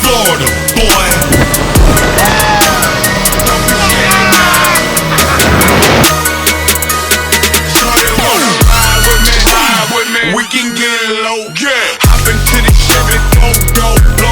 Florida, boy. We can get low, yeah. Hop into the Chevy, go, go, go.